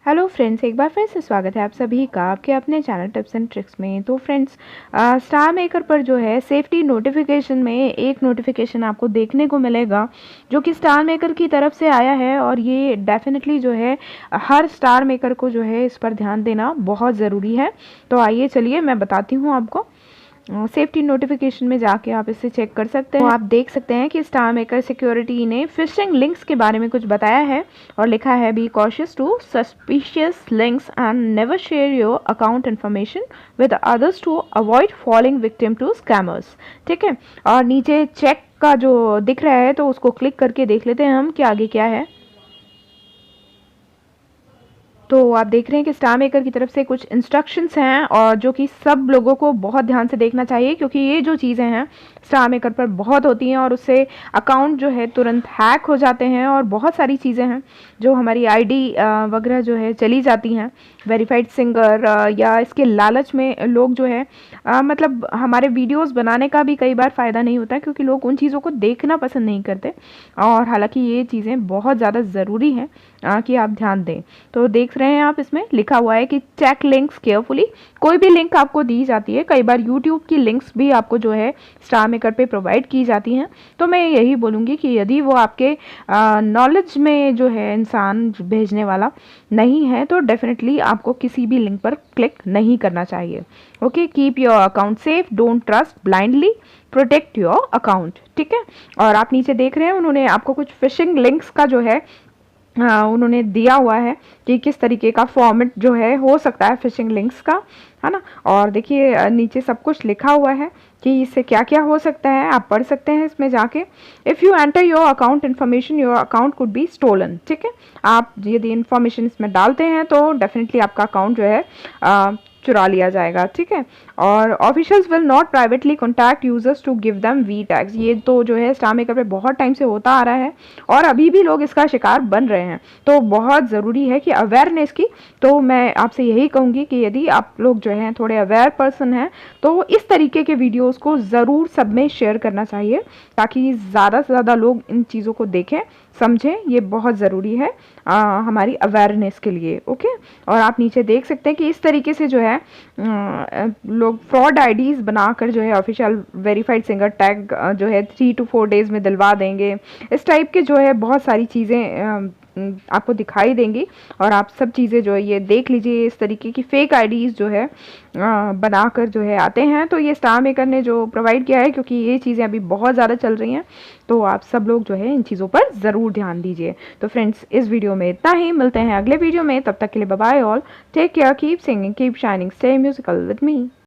Hello friends, एक बार फिर से स्वागत है आप सभी का आपके अपने चैनल टिप्स एंड ट्रिक्स में। तो फ्रेंड्स, स्टार मेकर पर जो है सेफ्टी नोटिफिकेशन में एक नोटिफिकेशन आपको देखने को मिलेगा जो कि स्टार मेकर की तरफ से आया है। और ये डेफिनेटली जो है हर स्टार मेकर को जो है इस पर ध्यान देना बहुत ज़रूरी है। तो आइए चलिए मैं बताती हूँ आपको। सेफ्टी नोटिफिकेशन में जाके आप इसे चेक कर सकते हैं। तो आप देख सकते हैं कि स्टार मेकर सिक्योरिटी ने फिशिंग लिंक्स के बारे में कुछ बताया है और लिखा है be cautious to suspicious links and never share your account information with others to avoid falling victim to scammers. ठीक है, और नीचे चेक का जो दिख रहा है तो उसको क्लिक करके देख लेते हैं हम कि आगे क्या है। तो आप देख रहे हैं कि स्टार मेकर की तरफ से कुछ इंस्ट्रक्शंस हैं और जो कि सब लोगों को बहुत ध्यान से देखना चाहिए, क्योंकि ये जो चीज़ें हैं स्टार मेकर पर बहुत होती हैं और उससे अकाउंट जो है तुरंत हैक हो जाते हैं और बहुत सारी चीज़ें हैं जो हमारी आईडी वगैरह जो है चली जाती हैं। वेरीफाइड सिंगर या इसके लालच में लोग जो है मतलब हमारे वीडियोस बनाने का भी कई बार फ़ायदा नहीं होता, क्योंकि लोग उन चीज़ों को देखना पसंद नहीं करते। और हालांकि ये चीज़ें बहुत ज़्यादा ज़रूरी हैं कि आप ध्यान दें। तो देख रहे हैं आप, इसमें लिखा हुआ है कि चेक लिंक्स केयरफुली। कोई भी लिंक आपको दी जाती है, कई बार यूट्यूब की लिंक्स भी आपको जो है स्टार मेकर पे प्रोवाइड की जाती हैं, तो मैं यही बोलूँगी कि यदि वो आपके नॉलेज में जो है इंसान भेजने वाला नहीं है तो डेफिनेटली आपको किसी भी लिंक पर क्लिक नहीं करना चाहिए। Okay, keep your account safe, don't trust blindly, protect your account. ठीक है, और आप नीचे देख रहे हैं उन्होंने आपको कुछ फिशिंग लिंक्स का जो है उन्होंने दिया हुआ है कि किस तरीके का फॉर्मेट जो है हो सकता है फिशिंग लिंक्स का, है ना। और देखिए नीचे सब कुछ लिखा हुआ है कि इससे क्या क्या हो सकता है, आप पढ़ सकते हैं इसमें जाके। If you enter your account information your account could be stolen. ठीक है, आप यदि इन्फॉर्मेशन इसमें डालते हैं तो डेफिनेटली आपका अकाउंट जो है चुरा लिया जाएगा। ठीक है, और officials will not privately contact users to give them V tags. ये तो जो है स्टार मेकर पे बहुत टाइम से होता आ रहा है और अभी भी लोग इसका शिकार बन रहे हैं, तो बहुत ज़रूरी है कि अवेयरनेस की। तो मैं आपसे यही कहूँगी कि यदि आप लोग जो हैं थोड़े अवेयर पर्सन हैं तो इस तरीके के वीडियोज़ को ज़रूर सब में शेयर करना चाहिए, ताकि ज़्यादा से ज़्यादा लोग इन चीज़ों को देखें, समझें। ये बहुत ज़रूरी है हमारी अवेयरनेस के लिए। ओके, और आप नीचे देख सकते हैं कि इस तरीके से जो है लोग फ्रॉड आईडीज़ बनाकर जो है ऑफिशियल वेरीफाइड सिंगर टैग जो है 3 to 4 डेज़ में दिलवा देंगे। इस टाइप के जो है बहुत सारी चीज़ें आपको दिखाई देंगी और आप सब चीज़ें जो है ये देख लीजिए। इस तरीके की फेक आईडीज़ जो है बनाकर जो है आते हैं, तो ये स्टार मेकर ने जो प्रोवाइड किया है, क्योंकि ये चीज़ें अभी बहुत ज़्यादा चल रही हैं, तो आप सब लोग जो है इन चीज़ों पर ज़रूर ध्यान दीजिए। तो फ्रेंड्स, इस वीडियो में इतना ही, मिलते हैं अगले वीडियो में, तब तक के लिए bye bye all, take care, keep singing, keep shining, stay musical with me.